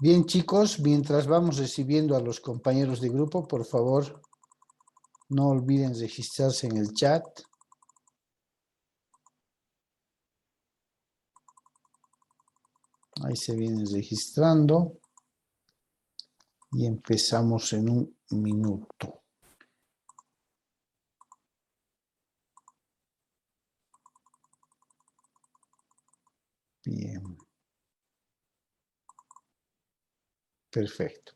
Bien, chicos, mientras vamos recibiendo a los compañeros de grupo, por favor, no olviden registrarse en el chat. Ahí se vienen registrando. Y empezamos en un minuto. Bien. Perfecto.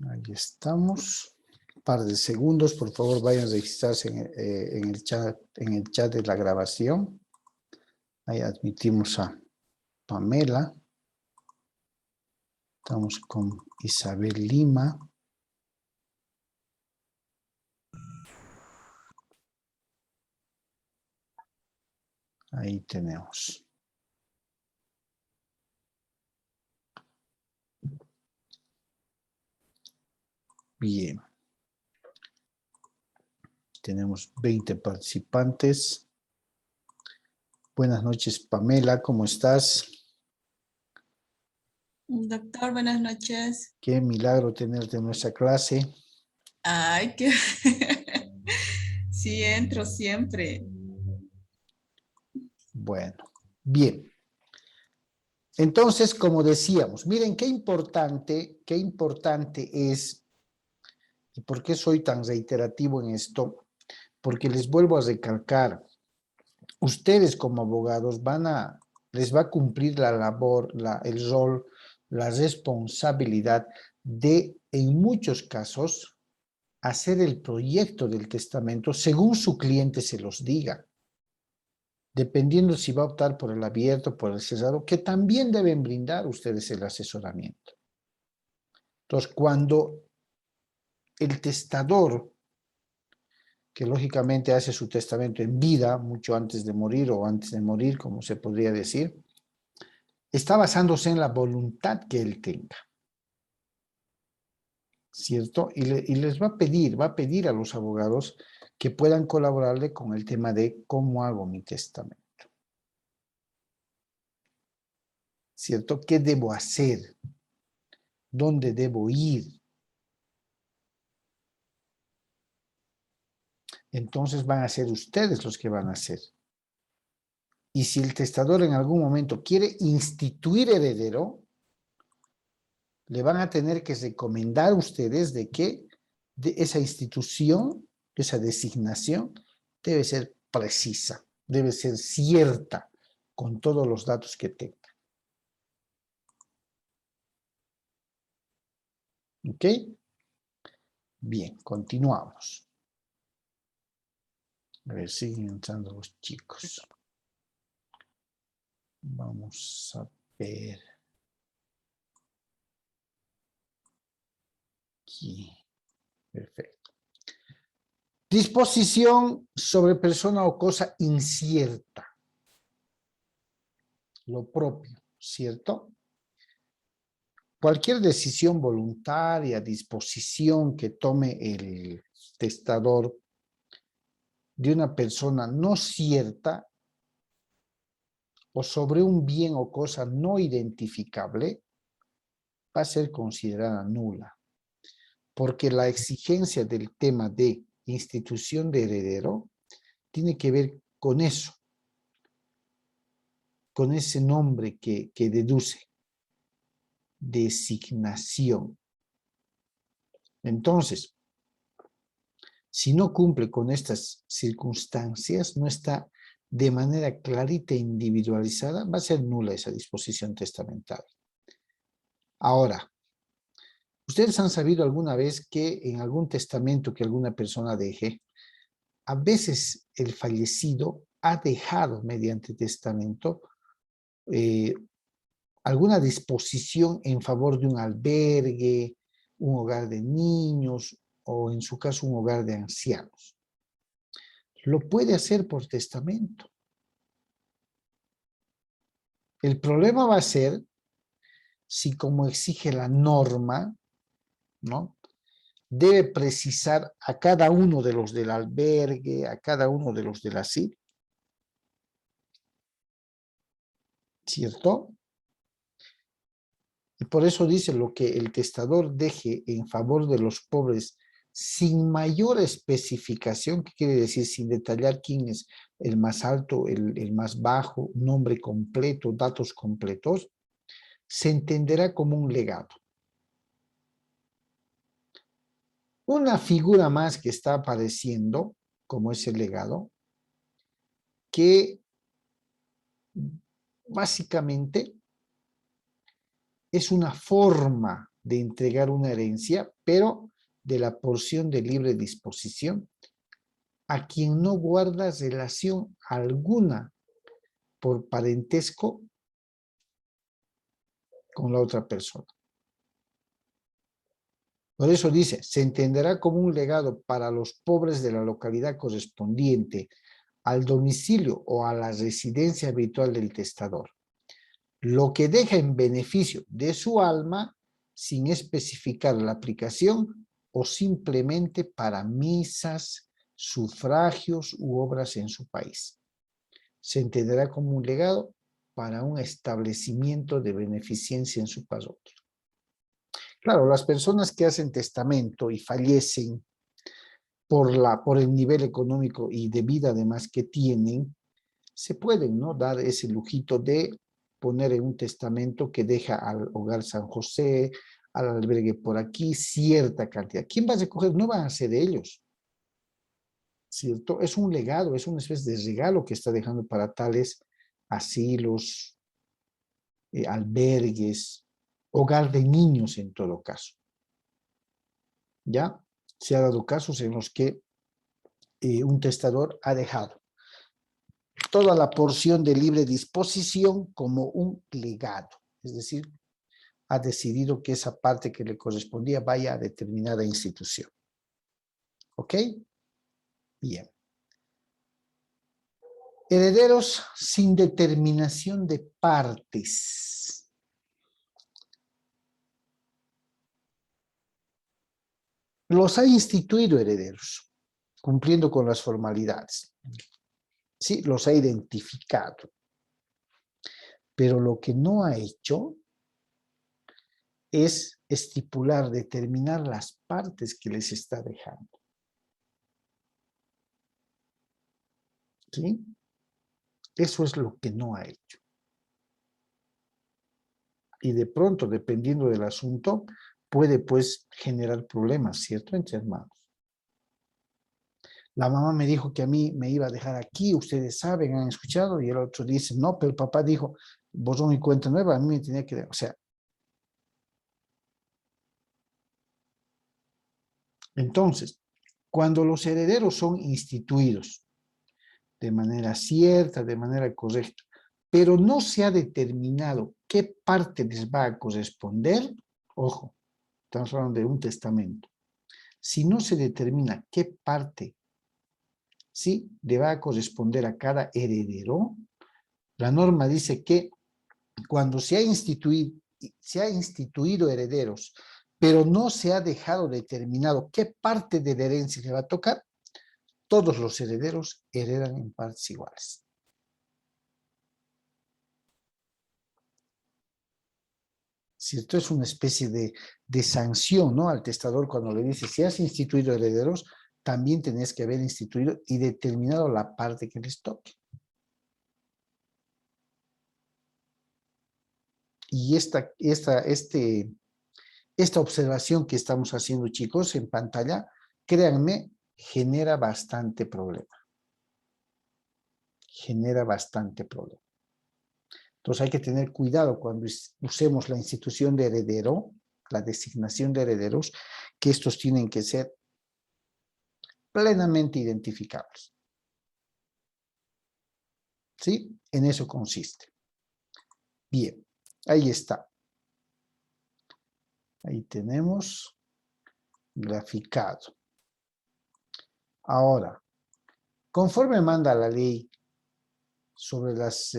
Ahí estamos. Un par de segundos, por favor, vayan a registrarse en el chat de la grabación. Ahí admitimos a Pamela. Estamos con Isabel Lima. Ahí tenemos. Bien. Tenemos 20 participantes. Buenas noches, Pamela, ¿cómo estás? Doctor, buenas noches. Qué milagro tenerte en nuestra clase. Ay, que sí entro siempre. Bueno, bien. Entonces, como decíamos, miren qué importante es, y por qué soy tan reiterativo en esto, porque les vuelvo a recalcar, ustedes como abogados les va a cumplir la labor, el rol, la responsabilidad de, en muchos casos, hacer el proyecto del testamento según su cliente se los diga, dependiendo si va a optar por el abierto, por el cerrado, que también deben brindar ustedes el asesoramiento. Entonces, cuando el testador, que lógicamente hace su testamento en vida, mucho antes de morir o antes de morir, como se podría decir, está basándose en la voluntad que él tenga, ¿cierto? Y les va a pedir a los abogados que puedan colaborarle con el tema de cómo hago mi testamento, ¿cierto? ¿Qué debo hacer? ¿Dónde debo ir? Entonces van a ser ustedes los que van a hacer. Y si el testador en algún momento quiere instituir heredero, le van a tener que recomendar ustedes de que esa institución, esa designación, debe ser precisa, debe ser cierta con todos los datos que tenga. ¿Ok? Bien, continuamos. A ver, siguen entrando los chicos. Vamos a ver. Aquí. Perfecto. Disposición sobre persona o cosa incierta. Lo propio, ¿cierto? Cualquier decisión voluntaria, disposición que tome el testador de una persona no cierta o sobre un bien o cosa no identificable va a ser considerada nula, porque la exigencia del tema de institución de heredero tiene que ver con eso, con ese nombre que deduce, designación. Entonces, si no cumple con estas circunstancias, no está de manera clarita e individualizada, va a ser nula esa disposición testamentaria. Ahora, ¿ustedes han sabido alguna vez que en algún testamento que alguna persona deje, a veces el fallecido ha dejado mediante testamento alguna disposición en favor de un albergue, un hogar de niños o en su caso un hogar de ancianos? Lo puede hacer por testamento. El problema va a ser si, como exige la norma, ¿no?, debe precisar a cada uno de los del albergue, a cada uno de los del asilo, ¿cierto? Y por eso dice lo que el testador deje en favor de los pobres sin mayor especificación, que quiere decir sin detallar quién es el más alto, el más bajo, nombre completo, datos completos, se entenderá como un legado. Una figura más que está apareciendo, como es el legado, que básicamente es una forma de entregar una herencia, pero de la porción de libre disposición a quien no guarda relación alguna por parentesco con la otra persona. Por eso dice, se entenderá como un legado para los pobres de la localidad correspondiente al domicilio o a la residencia habitual del testador, lo que deja en beneficio de su alma sin especificar la aplicación o simplemente para misas, sufragios u obras en su país. Se entenderá como un legado para un establecimiento de beneficencia en su parroquia. Claro, las personas que hacen testamento y fallecen por el nivel económico y de vida además que tienen, se pueden, ¿no?, dar ese lujito de poner en un testamento que deja al hogar San José, al albergue por aquí, cierta cantidad. ¿Quién va a recoger? No van a ser ellos, ¿cierto? Es un legado, es una especie de regalo que está dejando para tales asilos, albergues, hogar de niños en todo caso. ¿Ya? Se ha dado casos en los que un testador ha dejado toda la porción de libre disposición como un legado, es decir, ha decidido que esa parte que le correspondía vaya a determinada institución. ¿Ok? Bien. Herederos sin determinación de partes. Los ha instituido herederos, cumpliendo con las formalidades. Sí, los ha identificado. Pero lo que no ha hecho es estipular, determinar las partes que les está dejando. ¿Sí? Eso es lo que no ha hecho. Y de pronto, dependiendo del asunto, puede pues generar problemas, ¿cierto?, entre hermanos. La mamá me dijo que a mí me iba a dejar aquí, ustedes saben, han escuchado, y el otro dice, no, pero el papá dijo, borrón y cuenta nueva, a mí me tenía que dar, o sea. Entonces, cuando los herederos son instituidos de manera cierta, de manera correcta, pero no se ha determinado qué parte les va a corresponder, ojo, estamos hablando de un testamento. Si no se determina qué parte sí le va a corresponder a cada heredero, la norma dice que cuando se ha instituido herederos, pero no se ha dejado determinado qué parte de la herencia le va a tocar, todos los herederos heredan en partes iguales. ¿Cierto? Es una especie de sanción, ¿no?, al testador cuando le dice, si has instituido herederos, también tenés que haber instituido y determinado la parte que les toque. Y esta observación que estamos haciendo, chicos, en pantalla, créanme, genera bastante problema. Genera bastante problema. Entonces hay que tener cuidado cuando usemos la institución de heredero, la designación de herederos, que estos tienen que ser plenamente identificables. ¿Sí? En eso consiste. Bien, ahí está. Ahí tenemos graficado. Ahora, conforme manda la ley sobre las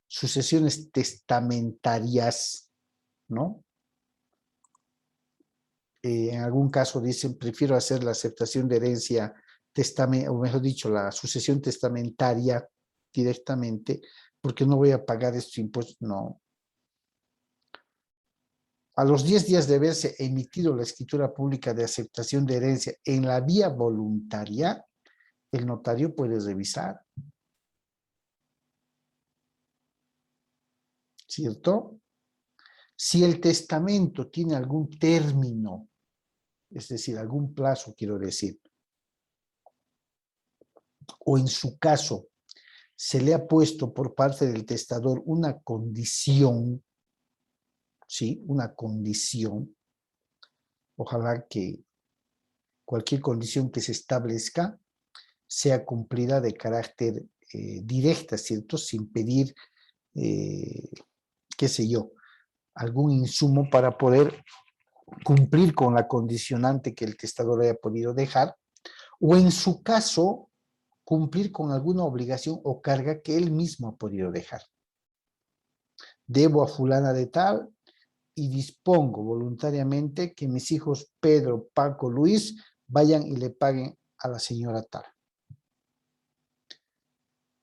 sucesiones testamentarias, ¿no? En algún caso dicen, prefiero hacer la aceptación de herencia, o mejor dicho, la sucesión testamentaria directamente porque no voy a pagar estos impuestos. No. A los 10 días de haberse emitido la escritura pública de aceptación de herencia en la vía voluntaria, el notario puede revisar. ¿Cierto? Si el testamento tiene algún término, es decir, algún plazo, quiero decir, o en su caso se le ha puesto por parte del testador una condición, ¿sí? Una condición, ojalá que cualquier condición que se establezca sea cumplida de carácter directa, ¿cierto? Sin pedir, qué sé yo, algún insumo para poder cumplir con la condicionante que el testador haya podido dejar, o en su caso, cumplir con alguna obligación o carga que él mismo ha podido dejar. Debo a fulana de tal y dispongo voluntariamente que mis hijos Pedro, Paco, Luis vayan y le paguen a la señora tal.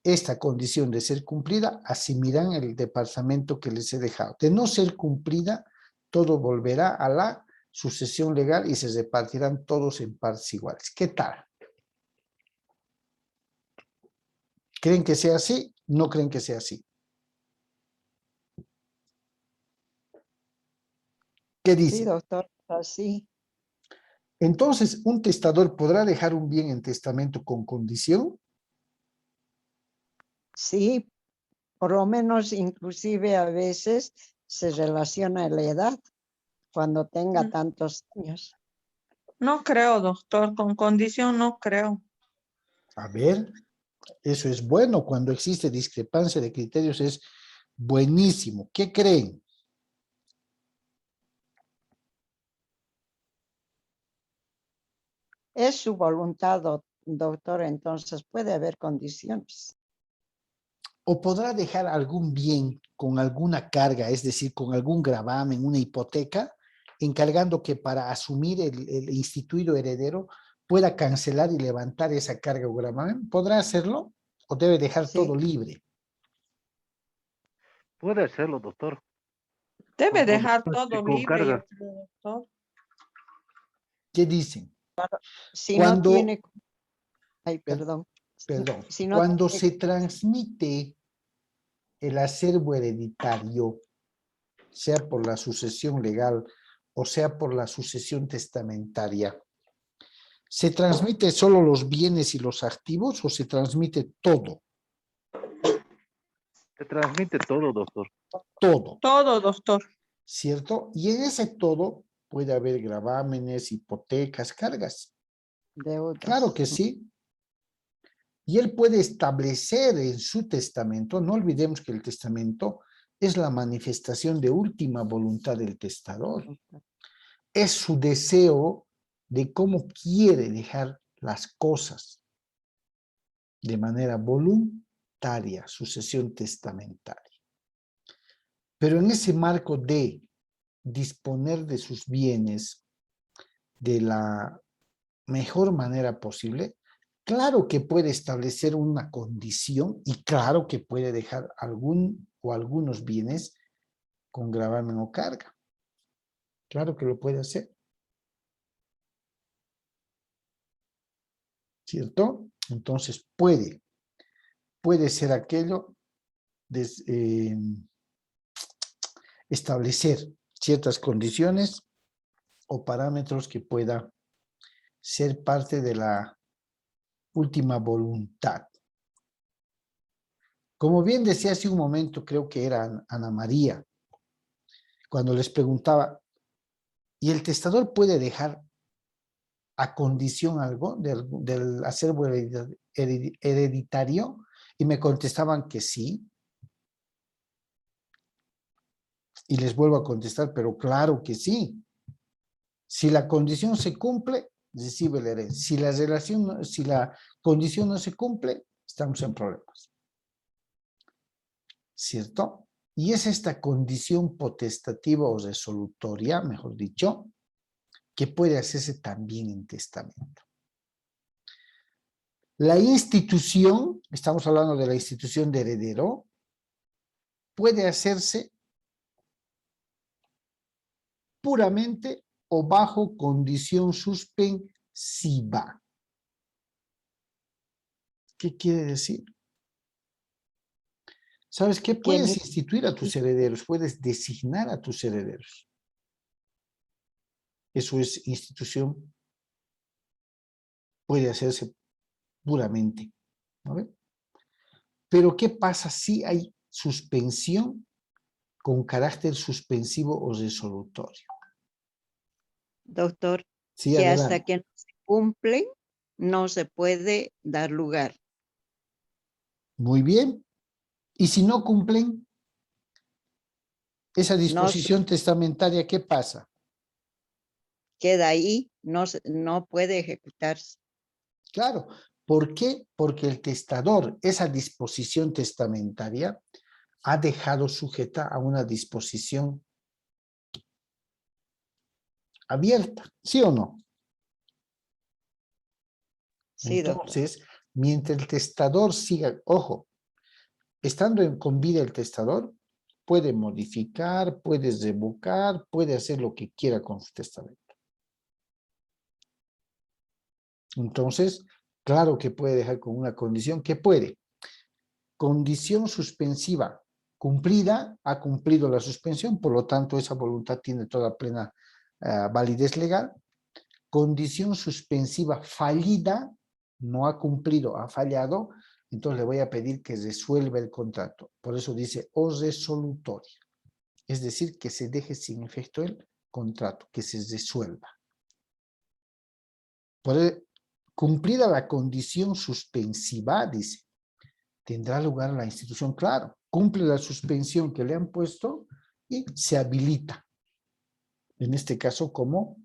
Esta condición de ser cumplida, asumirán el departamento que les he dejado. De no ser cumplida, todo volverá a la sucesión legal y se repartirán todos en partes iguales. ¿Qué tal? ¿Creen que sea así? ¿No creen que sea así? ¿Qué Sí, dice? doctor, así. Entonces, ¿un testador podrá dejar un bien en testamento con condición? Sí, por lo menos inclusive a veces se relaciona a la edad, cuando tenga tantos años. No creo, doctor, con condición no creo. A ver, eso es bueno. Cuando existe discrepancia de criterios es buenísimo. ¿Qué creen? Es su voluntad, doctor, entonces puede haber condiciones. ¿O podrá dejar algún bien con alguna carga, es decir, con algún gravamen, una hipoteca, encargando que para asumir el instituido heredero pueda cancelar y levantar esa carga o gravamen? ¿Podrá hacerlo? ¿O debe dejar todo Sí, libre? Puede hacerlo, doctor, Debe con dejar condiciones y todo con libre, yo carga. creo, doctor. ¿Qué dicen? si no Cuando, tiene, ay, perdón, perdón, si no cuando tiene, se transmite el acervo hereditario, sea por la sucesión legal o sea por la sucesión testamentaria, ¿se transmite solo los bienes y los activos o se transmite todo? Se transmite todo, doctor. Todo, Todo, doctor. ¿cierto? Y en ese todo puede haber gravámenes, hipotecas, cargas. Claro deudas. que sí. Y él puede establecer en su testamento, no olvidemos que el testamento es la manifestación de última voluntad del testador. Es su deseo de cómo quiere dejar las cosas de manera voluntaria, sucesión testamentaria. Pero en ese marco de disponer de sus bienes de la mejor manera posible, claro que puede establecer una condición y claro que puede dejar algún o algunos bienes con gravamen o carga. Claro que lo puede hacer. ¿Cierto? Entonces puede ser aquello de establecer ciertas condiciones o parámetros que pueda ser parte de la última voluntad. Como bien decía hace un momento, creo que era Ana María, cuando les preguntaba, ¿y el testador puede dejar a condición algo del acervo hereditario? Y me contestaban que sí. Y les vuelvo a contestar, pero claro que sí. Si la condición se cumple, recibe la herencia. Si la condición no se cumple, estamos en problemas. ¿Cierto? Y es esta condición potestativa o resolutoria, mejor dicho, que puede hacerse también en testamento. La institución, estamos hablando de la institución de heredero, puede hacerse puramente o bajo condición suspensiva. ¿Qué quiere decir? ¿Sabes qué? Puedes instituir a tus herederos, puedes designar a tus herederos. Eso es institución, puede hacerse puramente. ¿No? Pero ¿qué pasa si hay suspensión con carácter suspensivo o resolutorio? Doctor, Sí, que adelante. hasta que no se cumplen, no se puede dar lugar. Muy bien. ¿Y si no cumplen esa No se disposición testamentaria, qué pasa? queda ahí, no puede ejecutarse. Claro. ¿Por qué? Porque el testador, esa disposición testamentaria, ha dejado sujeta a una disposición abierta, ¿sí o no? Sí, doctor. Entonces, mientras el testador siga, ojo, estando con vida el testador, puede modificar, puede revocar, puede hacer lo que quiera con su testamento. Entonces, claro que puede dejar con una condición que puede. Condición suspensiva cumplida, ha cumplido la suspensión, por lo tanto esa voluntad tiene toda plena validez legal. Condición suspensiva fallida, no ha cumplido, ha fallado, entonces le voy a pedir que resuelva el contrato. Por eso dice o resolutoria. Es decir, que se deje sin efecto el contrato, que se resuelva. Cumplida la condición suspensiva, dice, tendrá lugar la institución, claro, cumple la suspensión que le han puesto y se habilita. En este caso como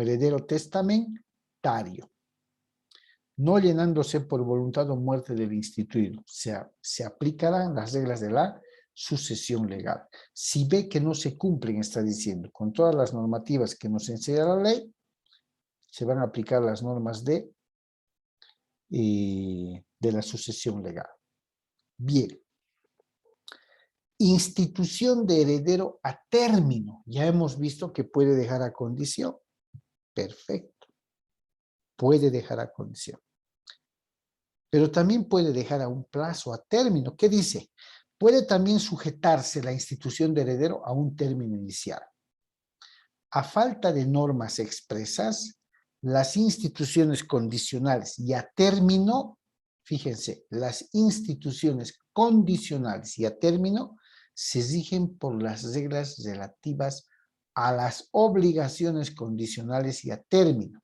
heredero testamentario, no llenándose por voluntad o muerte del instituido. Se aplicarán las reglas de la sucesión legal. Si ve que no se cumplen, está diciendo, con todas las normativas que nos enseña la ley, se van a aplicar las normas de la sucesión legal. Bien. Institución de heredero a término. Ya hemos visto que puede dejar a condición. Perfecto. Puede dejar a condición. Pero también puede dejar a un plazo, a término. ¿Qué dice? Puede también sujetarse la institución de heredero a un término inicial. A falta de normas expresas, las instituciones condicionales y a término, fíjense, las instituciones condicionales y a término se rigen por las reglas relativas a las obligaciones condicionales y a término,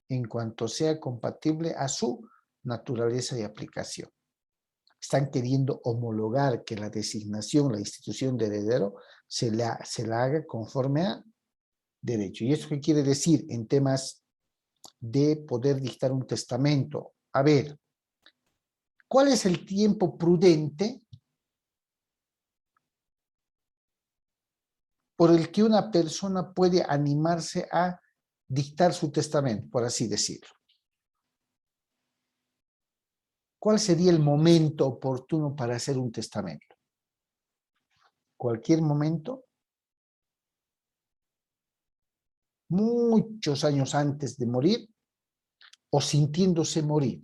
en cuanto sea compatible a su naturaleza y aplicación. Están queriendo homologar que la designación, la institución de heredero, se la haga conforme a derecho. ¿Y eso qué quiere decir en temas de poder dictar un testamento? A ver, ¿cuál es el tiempo prudente por el que una persona puede animarse a dictar su testamento, por así decirlo? ¿Cuál sería el momento oportuno para hacer un testamento? ¿Cualquier momento? ¿Muchos años antes de morir o sintiéndose morir?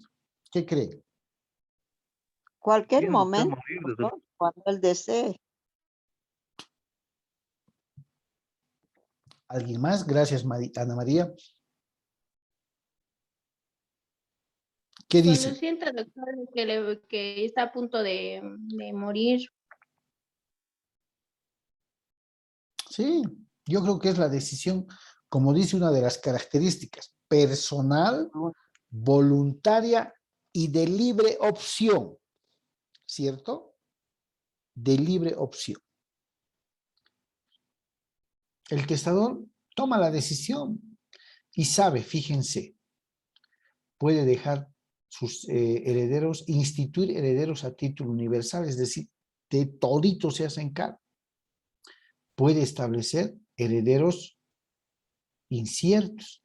¿Qué creen? Cualquier Tiene usted momento, morir, doctor, cuando él desee. ¿Alguien más? Gracias, Ana María. ¿Qué Cuando dice? sienta, doctor, que está a punto de morir. Sí, yo creo que es la decisión, como dice una de las características, personal, voluntaria y de libre opción, ¿cierto? De libre opción. El testador toma la decisión y sabe, fíjense, puede dejar sus herederos, instituir herederos a título universal, es decir, de todito se hacen cargo. Puede establecer herederos inciertos.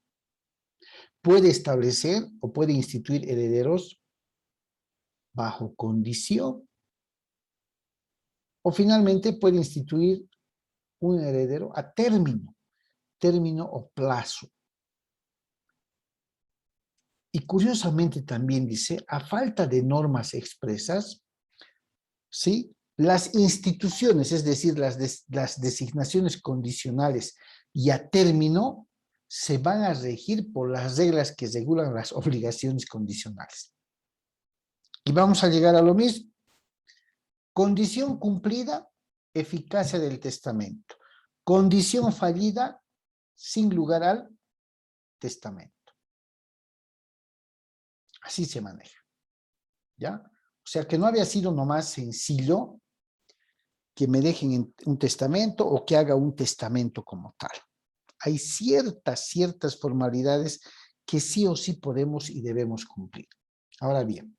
puede establecer o puede instituir herederos bajo condición, o finalmente puede instituir un heredero a término o plazo. Y curiosamente también dice, a falta de normas expresas, ¿sí? Las instituciones, es decir, las designaciones condicionales y a término, se van a regir por las reglas que regulan las obligaciones condicionales. Y vamos a llegar a lo mismo. Condición cumplida, eficacia del testamento. Condición fallida, sin lugar al testamento. Así se maneja. ¿Ya? O sea que no había sido nomás sencillo que me dejen un testamento o que haga un testamento como tal. Hay ciertas formalidades que sí o sí podemos y debemos cumplir. Ahora bien,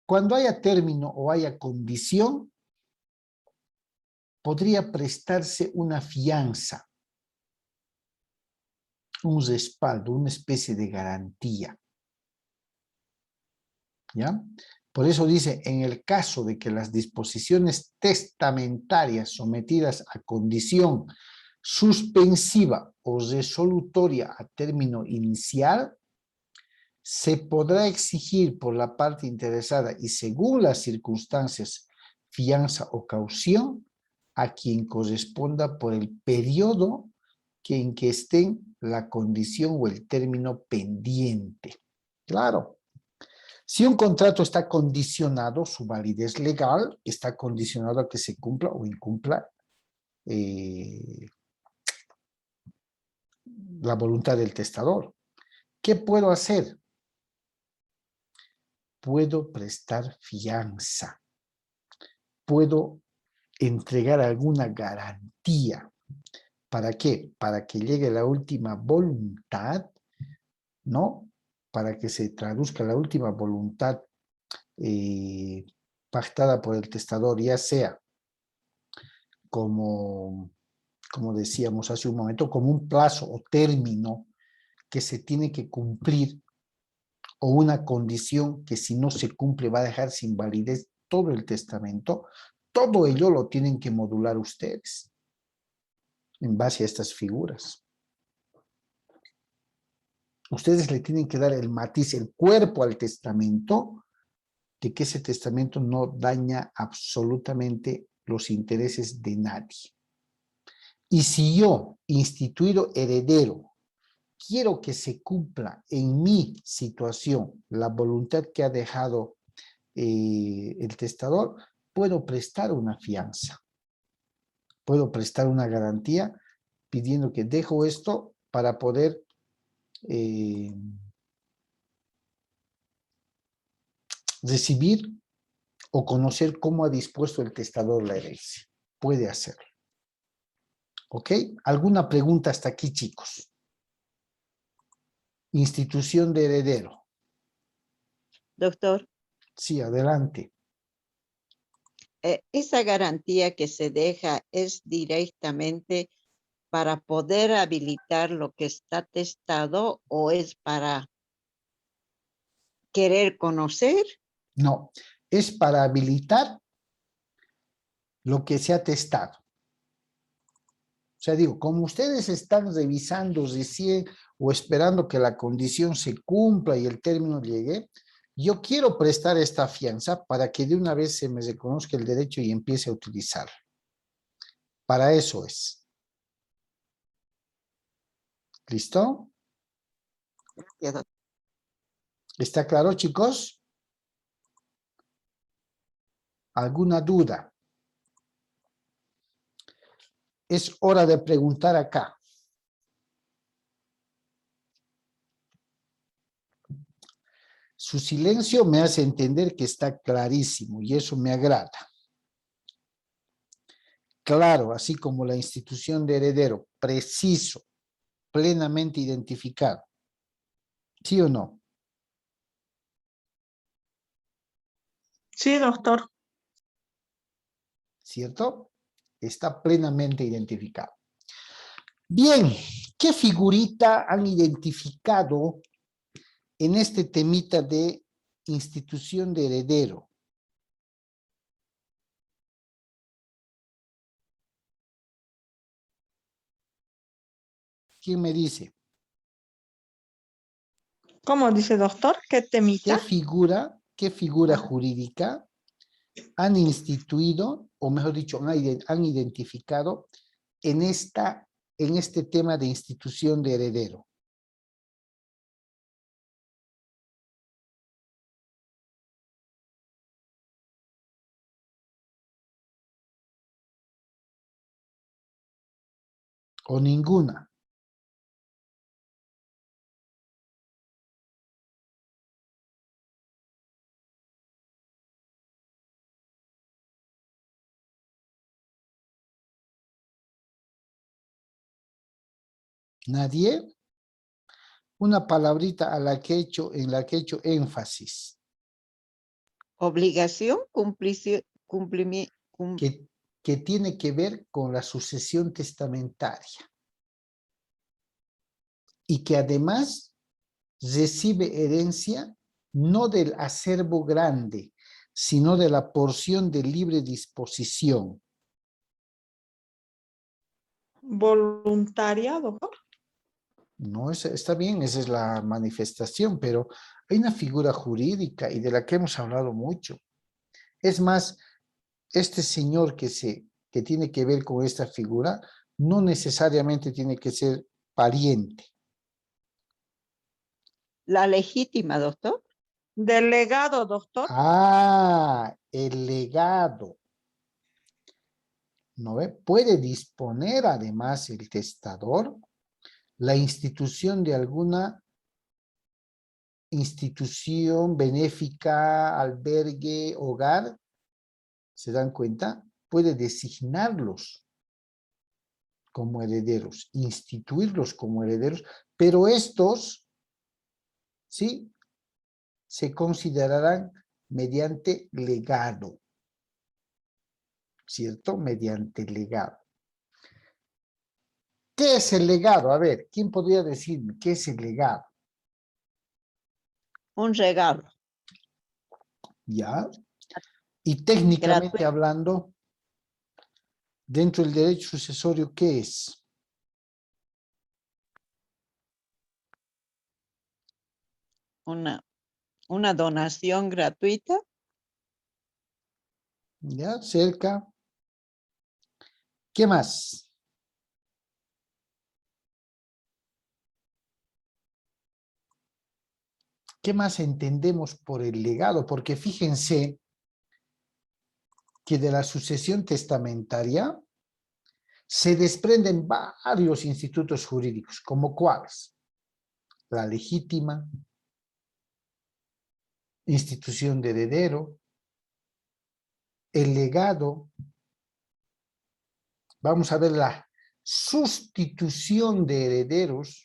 cuando haya término o haya condición, podría prestarse una fianza, un respaldo, una especie de garantía. ¿Ya? Por eso dice, en el caso de que las disposiciones testamentarias sometidas a condición suspensiva o resolutoria a término inicial, se podrá exigir por la parte interesada y según las circunstancias, fianza o caución a quien corresponda por el periodo en que estén la condición o el término pendiente. Claro. Si un contrato está condicionado, su validez legal está condicionado a que se cumpla o incumpla la voluntad del testador. ¿Qué puedo hacer? Puedo prestar fianza. Puedo entregar alguna garantía. ¿Para qué? Para que llegue la última voluntad, ¿no? Para que se traduzca la última voluntad pactada por el testador, ya sea como decíamos hace un momento, como un plazo o término que se tiene que cumplir o una condición que si no se cumple va a dejar sin validez todo el testamento, todo ello lo tienen que modular ustedes en base a estas figuras. Ustedes le tienen que dar el matiz, el cuerpo al testamento, de que ese testamento no daña absolutamente los intereses de nadie. Y si yo, instituido heredero, quiero que se cumpla en mi situación la voluntad que ha dejado el testador, puedo prestar una fianza. Puedo prestar una garantía pidiendo que dejo esto para poder recibir o conocer cómo ha dispuesto el testador la herencia. Puede hacerlo. ¿Ok? ¿Alguna pregunta hasta aquí, chicos? Institución de heredero. Doctor, Sí, adelante. esa garantía que se deja es directamente para poder habilitar lo que está testado o es para querer conocer. No, es para habilitar lo que se ha testado. O sea, digo, como ustedes están revisando recién o esperando que la condición se cumpla y el término llegue, yo quiero prestar esta fianza para que de una vez se me reconozca el derecho y empiece a utilizarlo. Para eso es. ¿Listo? Gracias, doctor. ¿Está claro, chicos? ¿Alguna duda? Es hora de preguntar acá. Su silencio me hace entender que está clarísimo y eso me agrada. Claro, así como la institución de heredero, preciso, plenamente identificado. ¿Sí o no? Sí, doctor. ¿Cierto? Está plenamente identificado. Bien, ¿Qué figurita han identificado en este temita de institución de heredero? ¿Quién me dice? ¿Cómo dice doctor? ¿Qué temita? ¿Qué figura Ah. jurídica han instituido, o mejor dicho, han identificado en este tema de institución de heredero? ¿O ninguna? ¿Nadie? Una palabrita en la que he hecho énfasis. Obligación, Que tiene que ver con la sucesión testamentaria. Y que además recibe herencia no del acervo grande, sino de la porción de libre disposición. Voluntaria, doctor. No, está bien, esa es la manifestación, pero hay una figura jurídica y de la que hemos hablado mucho. Es más, este señor que tiene que ver con esta figura no necesariamente tiene que ser pariente. la legítima, doctor. Delegado, doctor. Ah, el legado. ¿No ve? Puede disponer además el testador la institución de alguna institución benéfica, albergue, hogar. ¿Se dan cuenta? Puede designarlos como herederos, instituirlos como herederos, pero estos, ¿sí?, se considerarán mediante legado, ¿cierto? Mediante legado. ¿Qué es el legado? A ver, ¿quién podría decirme qué es el legado? Un regalo. ¿Ya? Y técnicamente Gratuito. hablando, dentro del derecho sucesorio, ¿qué es? Una donación gratuita. ¿Ya? Cerca. ¿Qué más? ¿Qué más entendemos por el legado? Porque fíjense que de la sucesión testamentaria se desprenden varios institutos jurídicos, como cuáles: la legítima, institución de heredero, el legado. Vamos a ver la sustitución de herederos.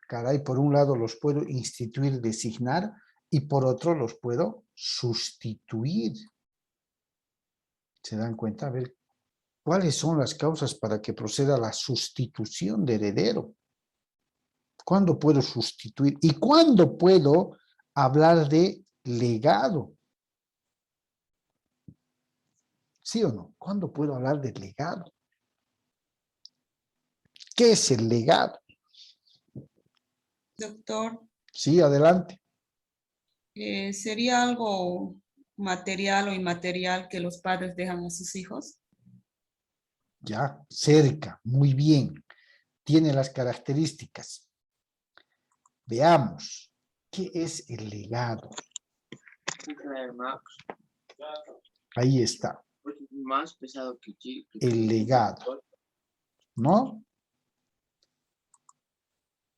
Caray, por un lado los puedo instituir, designar, y por otro los puedo sustituir. ¿Se dan cuenta? A ver, ¿cuáles son las causas para que proceda la sustitución de heredero? ¿Cuándo puedo sustituir? ¿Y cuándo puedo hablar de legado? ¿Sí o no? ¿Cuándo puedo hablar de legado? ¿Qué es el legado? Doctor, Sí, adelante. ¿sería algo material o inmaterial que los padres dejan a sus hijos? Ya, cerca, muy bien. Tiene las características. Veamos, ¿qué es el legado? Ahí está. Más pesado que El legado, ¿no?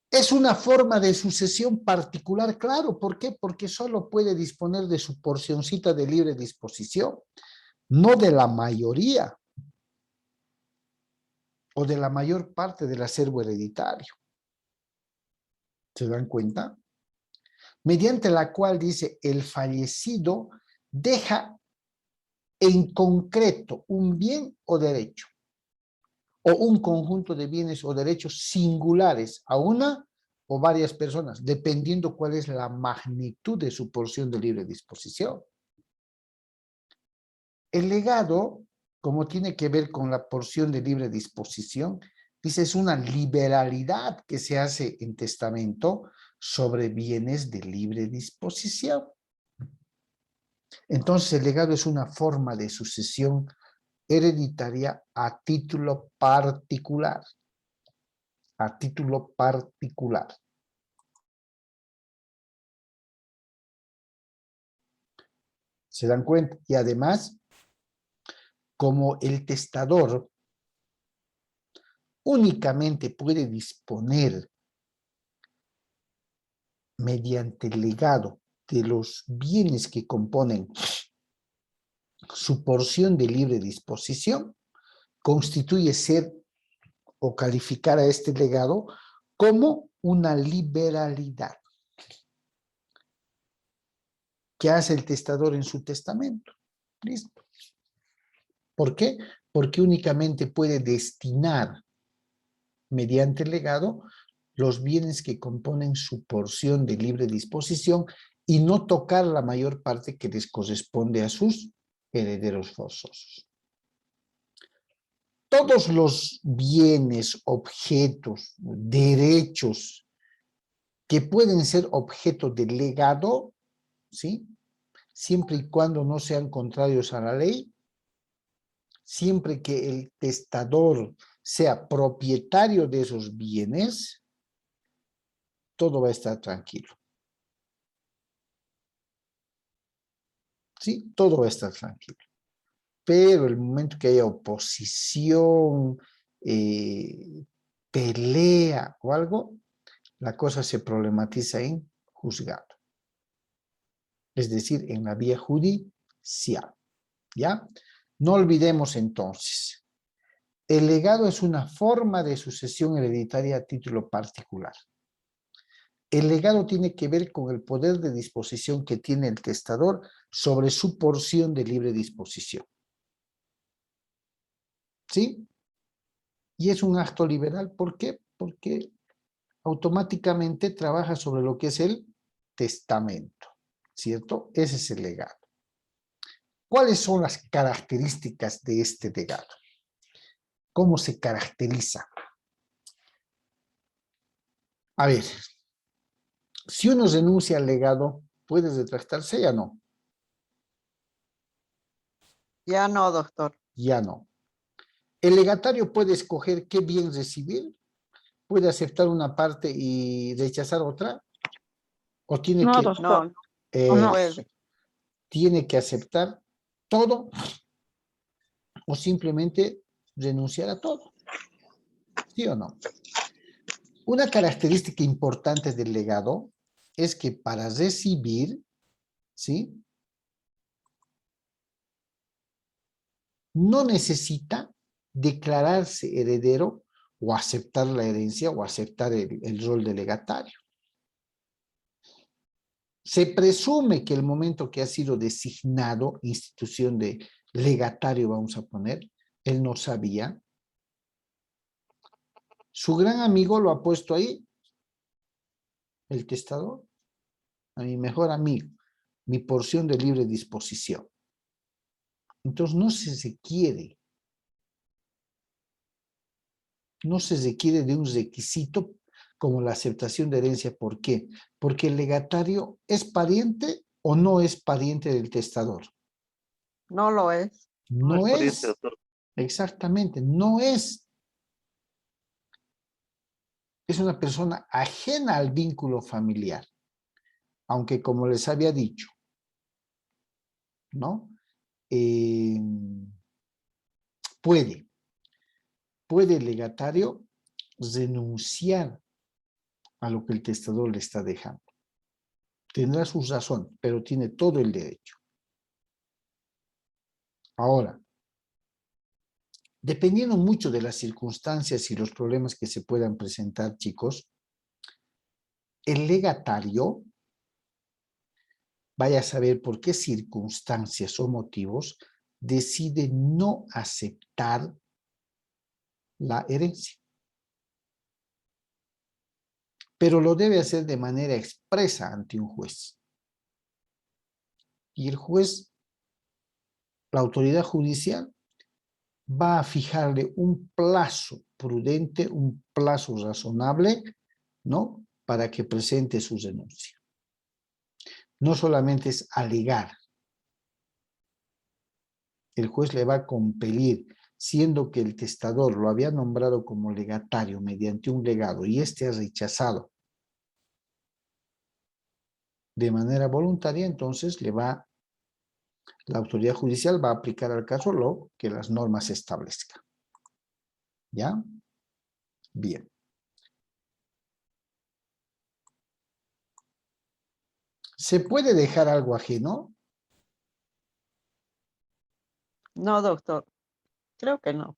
Es una forma de sucesión particular, claro. ¿Por qué? Porque solo puede disponer de su porcioncita de libre disposición, no de la mayoría o de la mayor parte del acervo hereditario. ¿Se dan cuenta? Mediante la cual dice el fallecido deja en concreto un bien o derecho, o un conjunto de bienes o derechos singulares a una o varias personas, dependiendo cuál es la magnitud de su porción de libre disposición. El legado, como tiene que ver con la porción de libre disposición, dice es una liberalidad que se hace en testamento sobre bienes de libre disposición. Entonces el legado es una forma de sucesión hereditaria a título particular. A título particular. ¿Se dan cuenta? Y además, como el testador únicamente puede disponer mediante el legado de los bienes que componen su porción de libre disposición, constituye ser o calificar a este legado como una liberalidad que hace el testador en su testamento. ¿Listo? ¿Por qué? Porque únicamente puede destinar mediante el legado los bienes que componen su porción de libre disposición y no tocar la mayor parte que les corresponde a sus herederos forzosos. Todos los bienes, objetos, derechos que pueden ser objeto de legado, ¿sí? Siempre y cuando no sean contrarios a la ley, siempre que el testador sea propietario de esos bienes, todo va a estar tranquilo. ¿Sí? Todo va a estar tranquilo. Pero el momento que haya oposición, pelea o algo, la cosa se problematiza en juzgado. Es decir, en la vía judicial. ¿Ya? No olvidemos entonces, el legado es una forma de sucesión hereditaria a título particular. El legado tiene que ver con el poder de disposición que tiene el testador sobre su porción de libre disposición. ¿Sí? Y es un acto liberal. ¿Por qué? Porque automáticamente trabaja sobre lo que es el testamento. ¿Cierto? Ese es el legado. ¿Cuáles son las características de este legado? ¿Cómo se caracteriza? A ver, si uno renuncia al legado, ¿puede retractarse? Ya no. Ya no, doctor. Ya no. El legatario puede escoger qué bien recibir, puede aceptar una parte y rechazar otra, o tiene No, que, doctor. No No. puede. tiene que aceptar todo o simplemente renunciar a todo. ¿Sí o no? Una característica importante del legado es que para recibir, ¿sí? No necesita declararse heredero o aceptar la herencia o aceptar el rol de legatario. Se presume que el momento que ha sido designado institución de legatario, vamos a poner, él no sabía. Su gran amigo lo ha puesto ahí, el testador, a mi mejor amigo, mi porción de libre disposición. Entonces no se requiere de un requisito como la aceptación de herencia. ¿Por qué? Porque el legatario es pariente o no es pariente del testador. No lo es. No es No pariente, es, doctor. exactamente, no es. Es una persona ajena al vínculo familiar. Aunque como les había dicho, ¿no? Puede el legatario renunciar a lo que el testador le está dejando. Tendrá su razón, pero tiene todo el derecho. Ahora, dependiendo mucho de las circunstancias y los problemas que se puedan presentar, chicos, el legatario, vaya a saber por qué circunstancias o motivos, decide no aceptar la herencia. Pero lo debe hacer de manera expresa ante un juez. Y el juez, la autoridad judicial, va a fijarle un plazo prudente, un plazo razonable, ¿no? Para que presente su renuncia. No solamente es alegar. El juez le va a compelir, siendo que el testador lo había nombrado como legatario mediante un legado y este ha rechazado de manera voluntaria, entonces la autoridad judicial va a aplicar al caso lo que las normas establezcan. ¿Ya? Bien. ¿Se puede dejar algo ajeno? No, doctor. Creo que no.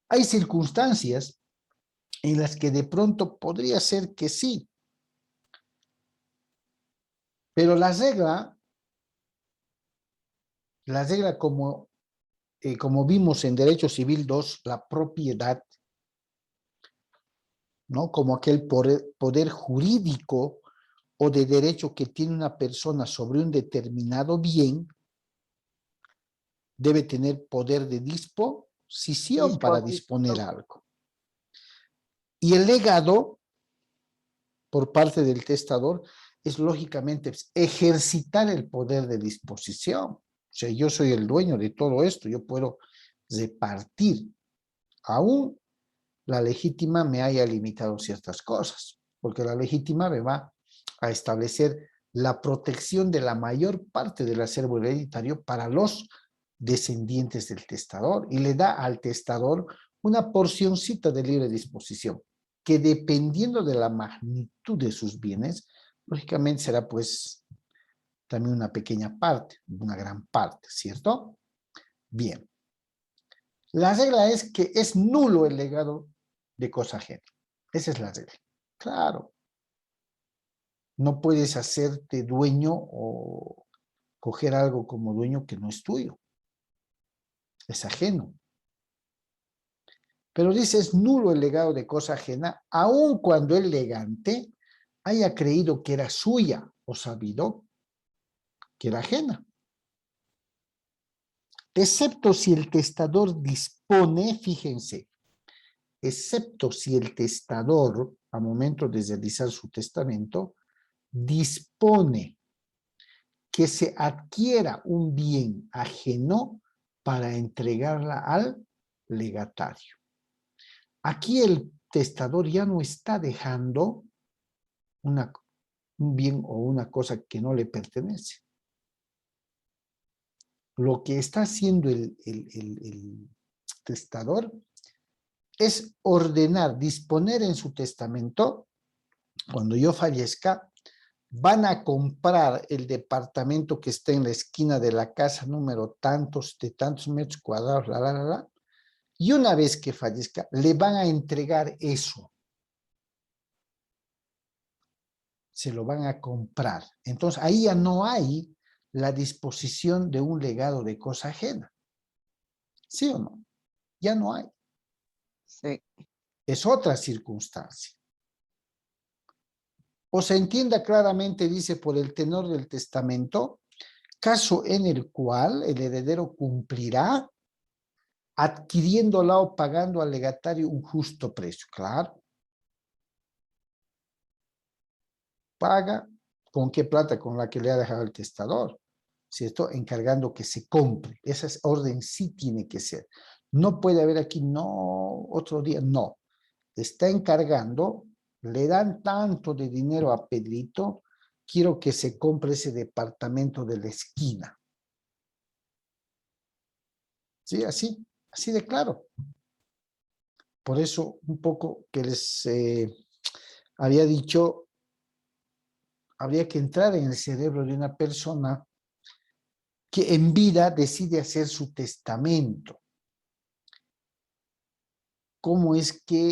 Hay circunstancias en las que de pronto podría ser que sí. Pero la regla como vimos en Derecho Civil 2, la propiedad, ¿no? Como aquel poder jurídico o de derecho que tiene una persona sobre un determinado bien, debe tener poder de disposición para disponer algo. Y el legado, por parte del testador, es lógicamente ejercitar el poder de disposición. O sea, yo soy el dueño de todo esto, yo puedo repartir. Aún la legítima me haya limitado ciertas cosas, porque la legítima me va a establecer la protección de la mayor parte del acervo hereditario para los descendientes del testador y le da al testador una porcioncita de libre disposición que dependiendo de la magnitud de sus bienes, lógicamente será pues también una pequeña parte, una gran parte, ¿cierto? Bien. La regla es que es nulo el legado de cosa ajena. Esa es la regla. Claro. No puedes hacerte dueño o coger algo como dueño que no es tuyo. Es ajeno. Pero dice, es nulo el legado de cosa ajena, aun cuando el legante haya creído que era suya o sabido que era ajena. Excepto si el testador dispone, fíjense, excepto si el testador, a momento de realizar su testamento, dispone que se adquiera un bien ajeno para entregarla al legatario. Aquí el testador ya no está dejando un bien o una cosa que no le pertenece. Lo que está haciendo el testador es ordenar, disponer en su testamento, cuando yo fallezca, van a comprar el departamento que está en la esquina de la casa número tantos, de tantos metros cuadrados, y una vez que fallezca, le van a entregar eso. Se lo van a comprar. Entonces, ahí ya no hay la disposición de un legado de cosa ajena. ¿Sí o no? Ya no hay. Sí. Es otra circunstancia. O se entienda claramente, dice, por el tenor del testamento, caso en el cual el heredero cumplirá adquiriéndola o pagando al legatario un justo precio. Claro. Paga, ¿con qué plata? Con la que le ha dejado el testador, ¿cierto? Encargando que se compre. Esa orden sí tiene que ser. No puede haber aquí, no, otro día, no. Está encargando, le dan tanto de dinero a Pedrito, quiero que se compre ese departamento de la esquina. Sí, así de claro. Por eso un poco que les había dicho, habría que entrar en el cerebro de una persona que en vida decide hacer su testamento. ¿Cómo es que